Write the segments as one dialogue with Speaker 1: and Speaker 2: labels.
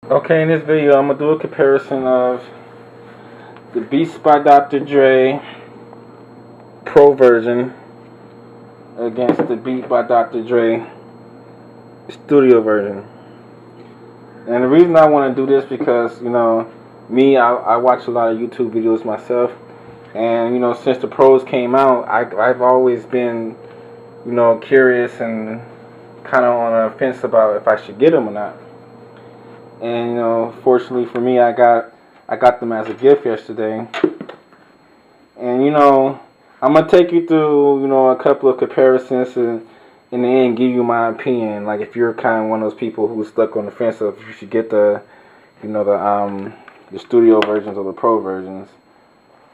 Speaker 1: Okay, in this video, I'm gonna do a comparison of the Beats by Dr. Dre Pro version against the Beats by Dr. Dre Studio version. And the reason I want to do this because I watch a lot of YouTube videos myself, and since the Pros came out, I've always been curious and kind of on the fence about if I should get them or not. And fortunately for me, I got them as a gift yesterday. And I'm gonna take you through a couple of comparisons and in the end give you my opinion. Like if you're kind of one of those people who's stuck on the fence of if you should get the studio versions or the pro versions,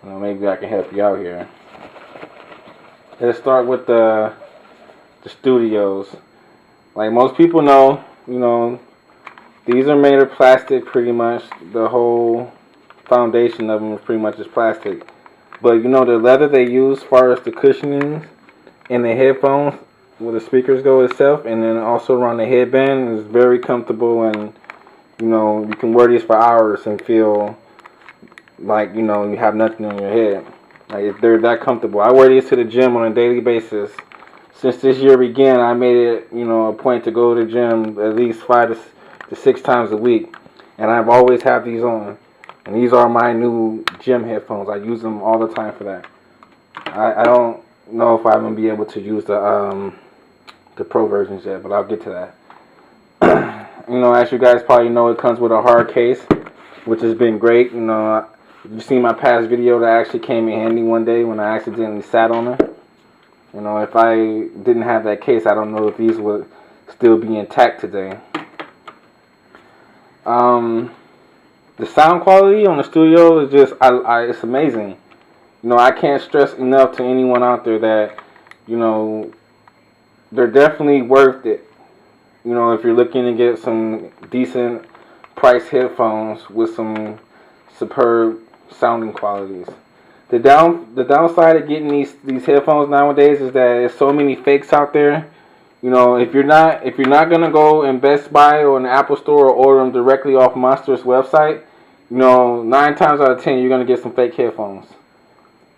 Speaker 1: maybe I can help you out here. Let's start with the studios. Like most people know, these are made of plastic pretty much. The whole foundation of them is pretty much just plastic. But the leather they use as far as the cushioning in the headphones where the speakers go itself, and then also around the headband is very comfortable, and you can wear these for hours and feel like you have nothing on your head. Like they're that comfortable. I wear these to the gym on a daily basis. Since this year began, I made it a point to go to the gym at least 5 to 6 times a week, and I've always had these on. And these are my new gym headphones. I use them all the time for that. I don't know if I'm gonna be able to use the pro versions yet, but I'll get to that. As you guys probably know, it comes with a hard case, which has been great. You've seen my past video that actually came in handy one day when I accidentally sat on it. If I didn't have that case, I don't know if these would still be intact today. The sound quality on the studio is just, it's amazing. I can't stress enough to anyone out there that, they're definitely worth it. If you're looking to get some decent price headphones with some superb sounding qualities. The downside of getting these headphones nowadays is that there's so many fakes out there. If you're not gonna go in Best Buy or in the Apple Store or order them directly off Monster's website, 9 times out of 10 you're gonna get some fake headphones,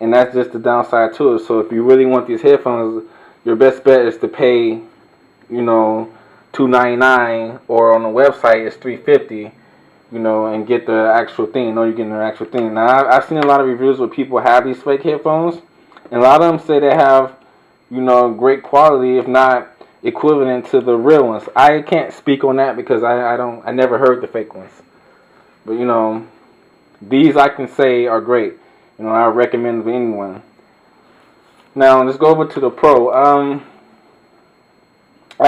Speaker 1: and that's just the downside to it. So if you really want these headphones, your best bet is to pay, $299, or on the website it's $350, and get the actual thing. You're getting the actual thing. Now I've seen a lot of reviews where people have these fake headphones, and a lot of them say they have, great quality, if not equivalent to the real ones. I can't speak on that because I never heard the fake ones. But these I can say are great. I recommend them to anyone. Now let's go over to the Pro. I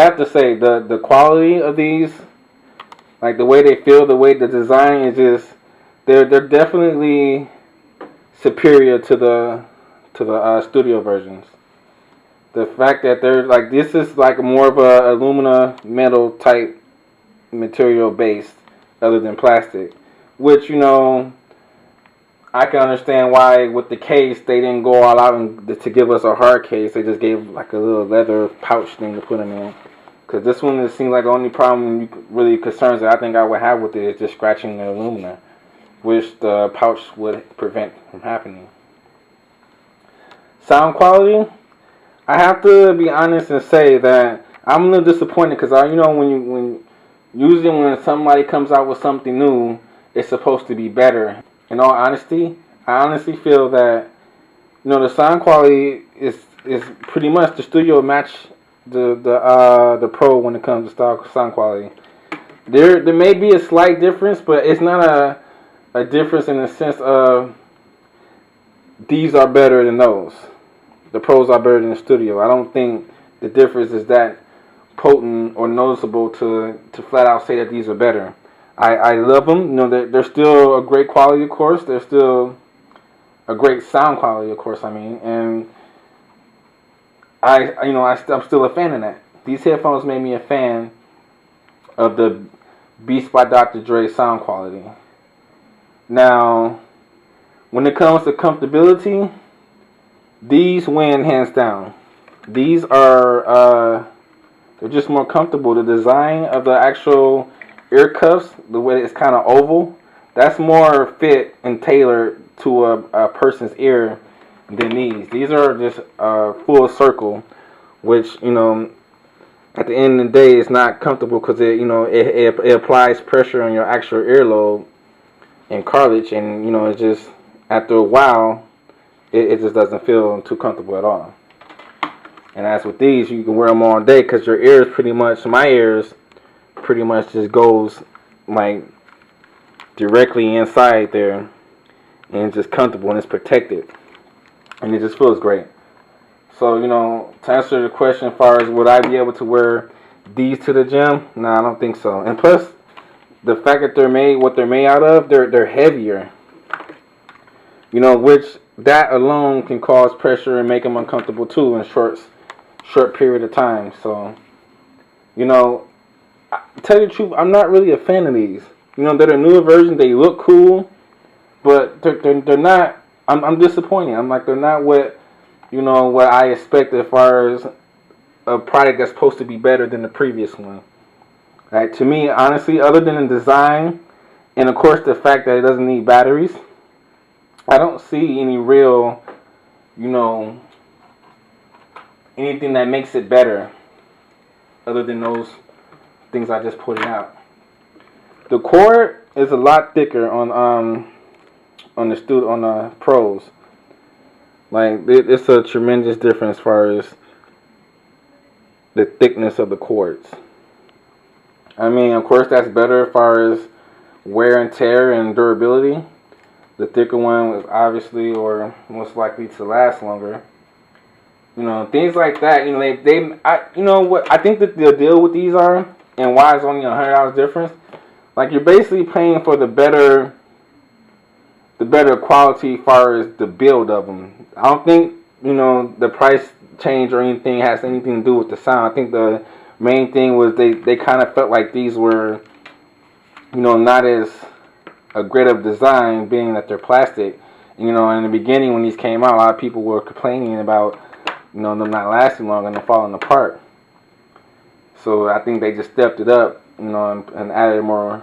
Speaker 1: have to say the quality of these, like the way they feel, the way the design is just, they're definitely superior to the studio versions. The fact that they're like, this is like more of a alumina metal type material base other than plastic, which I can understand why with the case they didn't go all out to give us a hard case. They just gave like a little leather pouch thing to put them in. Because this one, it seems like the only problem really concerns that I think I would have with it is just scratching the alumina, which the pouch would prevent from happening. Sound quality, I have to be honest and say that I'm a little disappointed because usually when somebody comes out with something new, it's supposed to be better. In all honesty, I honestly feel that the sound quality is pretty much the studio match the Pro when it comes to sound quality. There may be a slight difference, but it's not a difference in the sense of these are better than those. The Pros are better than the studio. I don't think the difference is that potent or noticeable to flat out say that these are better. I love them. They're still a great quality, of course. They're still a great sound quality, of course. And I'm still a fan of that. These headphones made me a fan of the Beats by Dr. Dre sound quality. Now, when it comes to comfortability, these win hands down. These are they're just more comfortable. The design of the actual ear cuffs, the way it's kind of oval, that's more fit and tailored to a person's ear than these. These are just full circle, which, you know, at the end of the day, it's not comfortable because it applies pressure on your actual earlobe and cartilage, and you know, it just, after a while, it just doesn't feel too comfortable at all. And as with these, you can wear them all day because your ears pretty much, my ears pretty much just goes like directly inside there, and it's just comfortable and it's protected, and it just feels great. So, you know, to answer the question as far as would I be able to wear these to the gym? No, I don't think so. And plus, the fact that they're made, what they're made out of, they're heavier. You know, which that alone can cause pressure and make them uncomfortable too in short period of time. So, you know, to tell you the truth, I'm not really a fan of these. You know, they're the newer version. They look cool, but they're not. I'm disappointed. I'm like, they're not what, you know, what I expect as far as a product that's supposed to be better than the previous one. Right? To me, honestly, other than the design and of course the fact that it doesn't need batteries, I don't see any real, you know, anything that makes it better other than those things I just pointed out. The cord is a lot thicker on the Pros. Like, it's a tremendous difference as far as the thickness of the cords. I mean, of course, that's better as far as wear and tear and durability. The thicker one was obviously, or most likely, to last longer. You know, things like that. You know, you know what I think that the deal with these are, and why it's only $100 difference. Like, you're basically paying for the better quality as far as the build of them. I don't think, you know, the price change or anything has anything to do with the sound. I think the main thing was they kind of felt like these were, you know, not as a great of design, being that they're plastic. You know, in the beginning when these came out, a lot of people were complaining about, you know, them not lasting long and them falling apart. So I think they just stepped it up, you know, and added more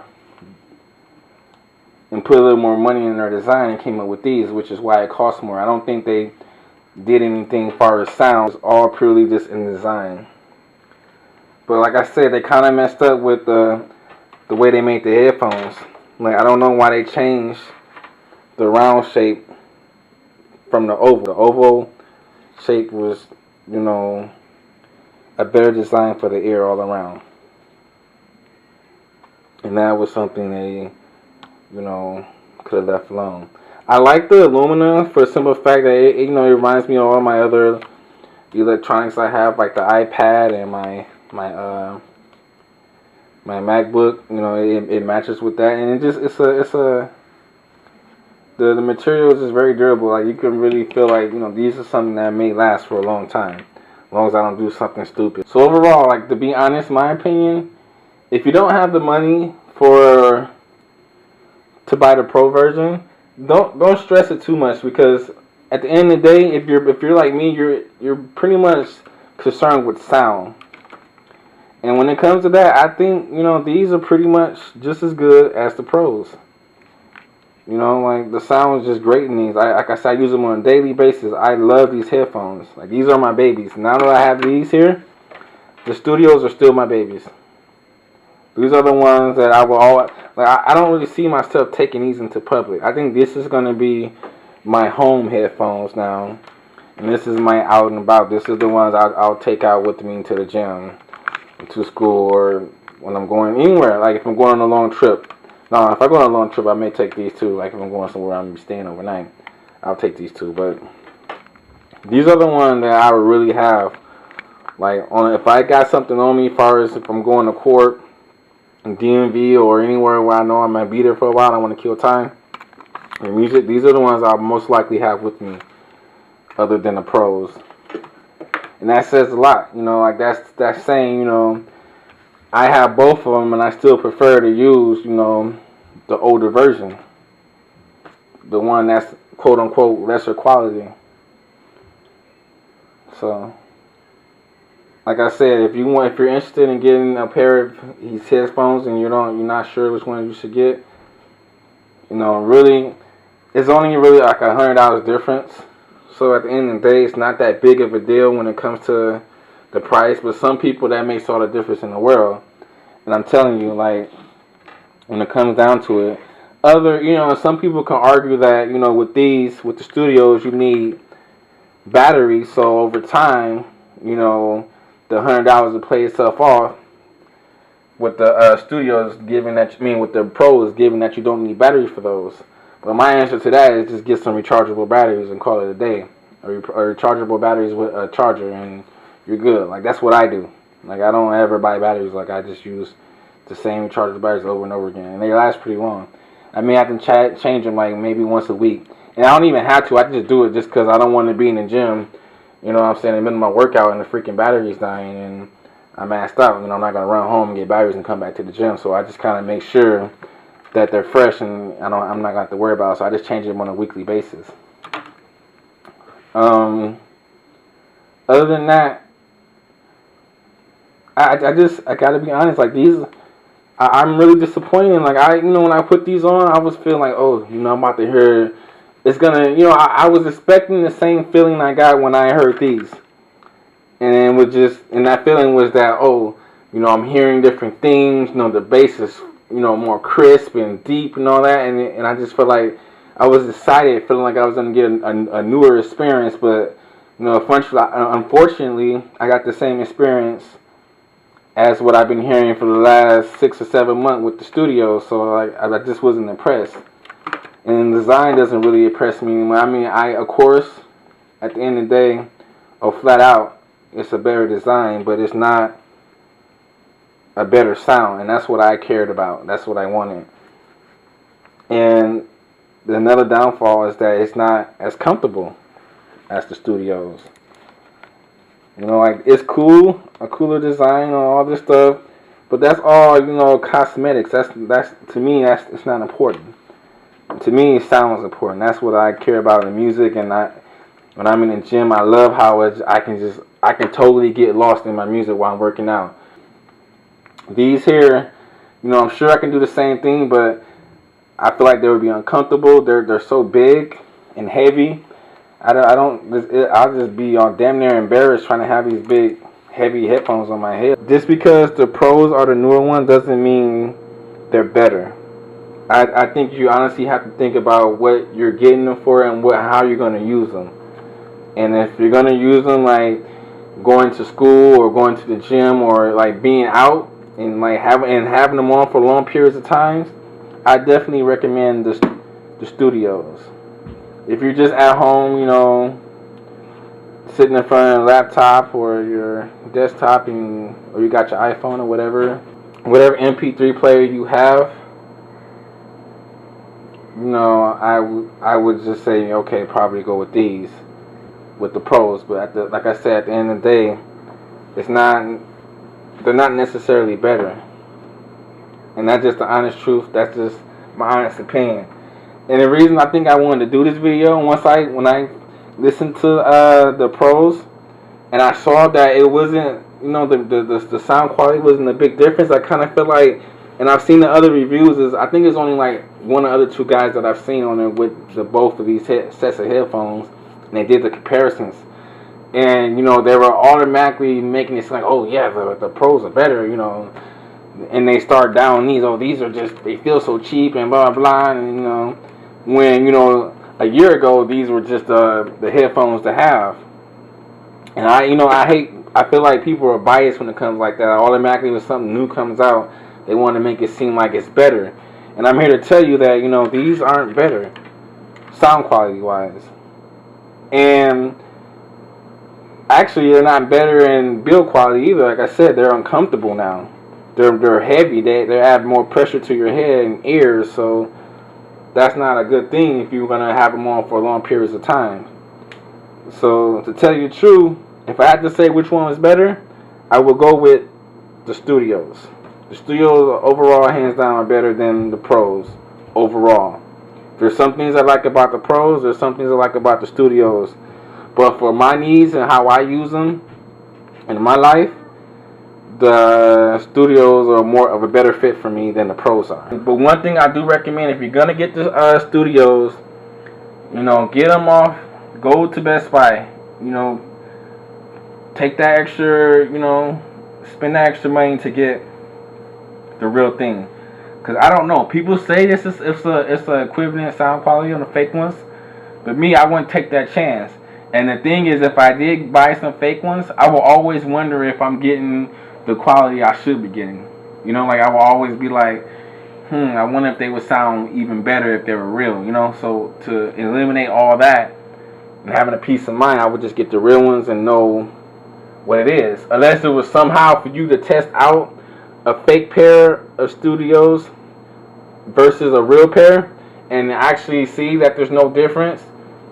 Speaker 1: and put a little more money in their design and came up with these, which is why it costs more. I don't think they did anything as far as sounds, all purely just in design. But like I said, they kind of messed up with the way they made the headphones. Like, I don't know why they changed the round shape from the oval. The oval shape was, you know, a better design for the ear all around. And that was something they, you know, could have left alone. I like the aluminum for the simple fact that it, you know, it reminds me of all my other electronics I have, like the iPad and my MacBook. You know, it matches with that, and the material is just very durable. Like, you can really feel like, you know, these are something that may last for a long time, as long as I don't do something stupid. So overall, like, to be honest, my opinion, if you don't have the money to buy the Pro version, don't stress it too much, because at the end of the day, if you're like me, you're pretty much concerned with sound. And when it comes to that, I think, you know, these are pretty much just as good as the Pros. You know, like, the sound is just great in these. Like I said, I use them on a daily basis. I love these headphones. Like, these are my babies. Now that I have these here, the Studios are still my babies. These are the ones that I will always, like, I don't really see myself taking these into public. I think this is going to be my home headphones now. And this is my out and about. This is the ones I'll take out with me to the gym, to school, or when I'm going anywhere. Like, if I'm going on a long trip. No, if I go on a long trip, I may take these too. Like, if I'm going somewhere I'm going to be staying overnight, I'll take these too. But these are the ones that I would really have. Like, if I got something on me, as far as if I'm going to court, DMV, or anywhere where I know I might be there for a while, I want to kill time, and music, these are the ones I'll most likely have with me, other than the Pros. And that says a lot, you know, like, that's saying, you know, I have both of them and I still prefer to use, you know, the older version, the one that's quote unquote lesser quality. So like I said, if you're interested in getting a pair of these headphones and you're not sure which one you should get, really, it's only really like $100 difference. So at the end of the day, it's not that big of a deal when it comes to the price. But some people, that makes all the difference in the world. And I'm telling you, like, when it comes down to it, some people can argue that, with the studios, you need batteries. So over time, the $100 to play itself off. With the studios with the pros giving that you don't need batteries for those. But my answer to that is just get some rechargeable batteries and call it a day. Or rechargeable batteries with a charger and you're good. Like, that's what I do. Like, I don't ever buy batteries. Like, I just use the same rechargeable batteries over and over again. And they last pretty long. I may have to change them like maybe once a week. And I don't even have to. I just do it just because I don't want to be in the gym. You know what I'm saying? In the middle of my workout and the freaking battery's dying and I'm assed out. I'm not going to run home and get batteries and come back to the gym. So I just kind of make sure that they're fresh and I'm not going to have to worry about it. So I just change them on a weekly basis. Other than that, I gotta be honest. Like, these, I'm really disappointed. Like, when I put these on, I was feeling like, oh, I'm about to hear. It's gonna, I was expecting the same feeling I got when I heard these, and that feeling was that, oh, I'm hearing different things. The bass is, more crisp and deep and all that, and I just felt like I was excited, feeling like I was gonna get a newer experience, but unfortunately, I got the same experience as what I've been hearing for the last 6 or 7 months with the studio. So like, I just wasn't impressed, and the design doesn't really impress me anymore. I mean, of course, at the end of the day, flat out, it's a better design, but it's not a better sound, and that's what I cared about. That's what I wanted. And another downfall is that it's not as comfortable as the studios. Like, it's cool, a cooler design and all this stuff, but that's all, cosmetics. That's to me, it's not important. To me, sound is important. That's what I care about in music, and when I'm in the gym, I love how I can totally get lost in my music while I'm working out. These here, I'm sure I can do the same thing, but I feel like they would be uncomfortable. They're so big and heavy. I'll just be damn near embarrassed trying to have these big, heavy headphones on my head. Just because the pros are the newer ones doesn't mean they're better. I think you honestly have to think about what you're getting them for and how you're going to use them. And if you're going to use them like going to school or going to the gym or like being out and like having them on for long periods of times, I definitely recommend the studios. If you're just at home, sitting in front of a laptop or your desktop or you got your iPhone or whatever MP3 player you have, I would just say, okay, probably go with these, with the pros. But like I said, at the end of the day, they're not necessarily better. And that's just the honest truth. That's just my honest opinion. And the reason I think I wanted to do this video, when I listened to the pros, and I saw that it wasn't, the sound quality wasn't a big difference, I kind of feel like, and I've seen the other reviews, I think it's only like one or other two guys that I've seen on there with both of these sets of headphones, and they did the comparisons. And, they were automatically making it sound like, oh yeah, the pros are better, and they start down these, these are just, they feel so cheap and blah, blah, and, when, a year ago, these were just the headphones to have. And I feel like people are biased when it comes like that. Automatically, when something new comes out, they want to make it seem like it's better. And I'm here to tell you that, these aren't better, sound quality wise. And actually, they're not better in build quality either. Like I said, they're uncomfortable now. They're heavy. They add more pressure to your head and ears, so that's not a good thing if you're going to have them on for long periods of time. So, to tell you the truth, if I had to say which one was better, I would go with the studios. The studios overall, hands down, are better than the pros overall. There's some things I like about the pros, there's some things I like about the studios. But for my needs and how I use them in my life, the studios are more of a better fit for me than the pros are. But one thing I do recommend, if you're gonna get the studios, you know, get them off. Go to Best Buy. You know, take that extra, you know, spend that extra money to get the real thing. Cause I don't know. People say it's a equivalent sound quality on the fake ones, but me, I wouldn't take that chance. And the thing is, if I did buy some fake ones, I will always wonder if I'm getting the quality I should be getting. You know, like I will always be like, I wonder if they would sound even better if they were real. You know, so to eliminate all that and having a peace of mind, I would just get the real ones and know what it is. Unless it was somehow for you to test out a fake pair of studios versus a real pair and actually see that there's no difference,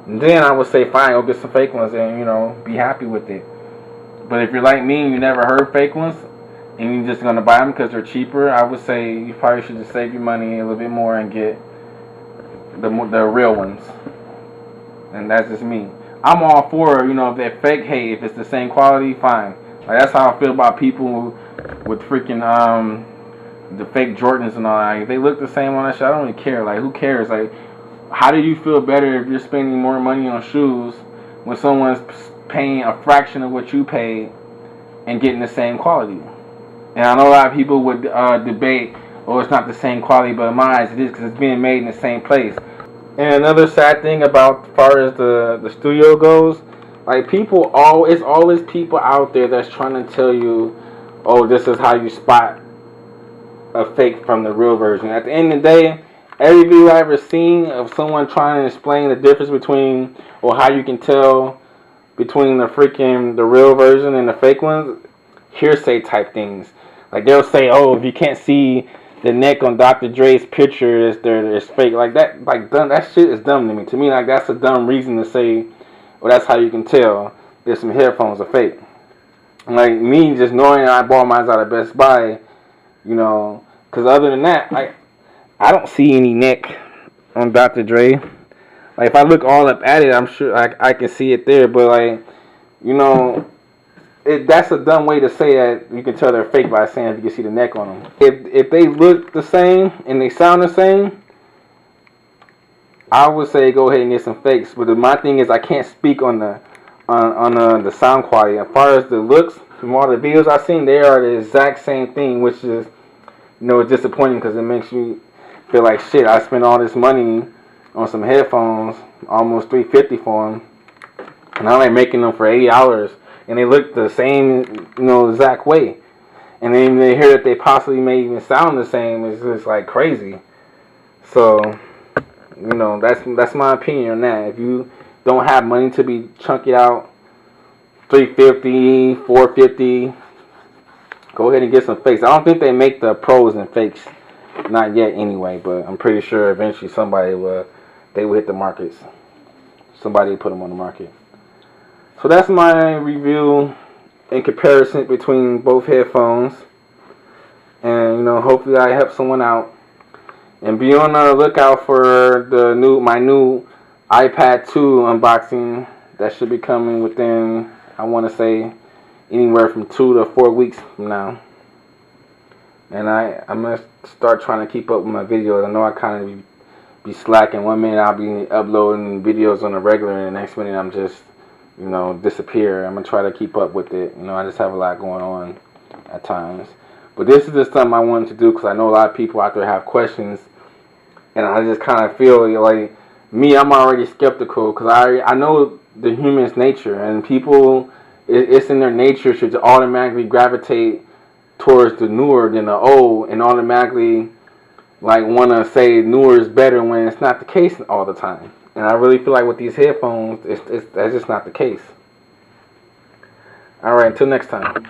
Speaker 1: then I would say fine, go get some fake ones and, you know, be happy with it. But if you're like me and you never heard fake ones and you're just going to buy them because they're cheaper, I would say you probably should just save your money a little bit more and get the real ones. And that's just me. I'm all for, you know, if they're fake, hey, if it's the same quality, fine. Like, that's how I feel about people with freaking the fake Jordans and all that. If they look the same on that shit, I don't really care. Like, who cares? Like, how do you feel better if you're spending more money on shoes when someone's paying a fraction of what you paid and getting the same quality? And I know a lot of people would debate, oh, it's not the same quality, but in my eyes it is because it's being made in the same place. And another sad thing about as far as the studio goes, like it's always people out there that's trying to tell you, oh, this is how you spot a fake from the real version. At the end of the day, every video I've ever seen of someone trying to explain the difference between, or how you can tell between the real version and the fake ones, hearsay type things. Like they'll say, oh, if you can't see the neck on Dr. Dre's picture, it's fake. Like that, that shit is dumb to me. To me, like that's a dumb reason to say, well, that's how you can tell if some headphones are fake. Like me, just knowing that I bought mine out of Best Buy, you know, because other than that, I don't see any neck on Dr. Dre. Like, if I look all up at it, I'm sure I can see it there. But, like, you know, that's a dumb way to say that you can tell they're fake by saying if you can see the neck on them. If they look the same and they sound the same, I would say go ahead and get some fakes. But my thing is I can't speak on the sound quality. As far as the looks, from all the videos I've seen, they are the exact same thing, which is, you know, disappointing because it makes you feel like shit. I spent all this money on some headphones, almost $350 for them, and I'm like making them for $80, and they look the same, you know, exact way. And then they hear that they possibly may even sound the same. It's just like crazy. So, you know, that's my opinion on that. If you don't have money to be chunking out $350, $450, go ahead and get some fakes. I don't think they make the pros and fakes, not yet anyway, but I'm pretty sure eventually they will hit the markets. Somebody will put them on the market. So that's my review in comparison between both headphones. And, you know, hopefully I help someone out. And be on the lookout for my new iPad 2 unboxing. That should be coming within, I want to say, anywhere from 2 to 4 weeks from now. And I'm going to start trying to keep up with my videos. I know I kind of be slacking. 1 minute I'll be uploading videos on a regular, and the next minute I'm just, you know, disappear. I'm going to try to keep up with it. You know, I just have a lot going on at times. But this is just something I wanted to do because I know a lot of people out there have questions. And I just kind of feel like, me, I'm already skeptical because I know the human's nature. And people, it's in their nature to automatically gravitate towards the newer than the old, and automatically like want to say newer is better when it's not the case all the time. And I really feel like with these headphones, that's just not the case. Alright, until next time.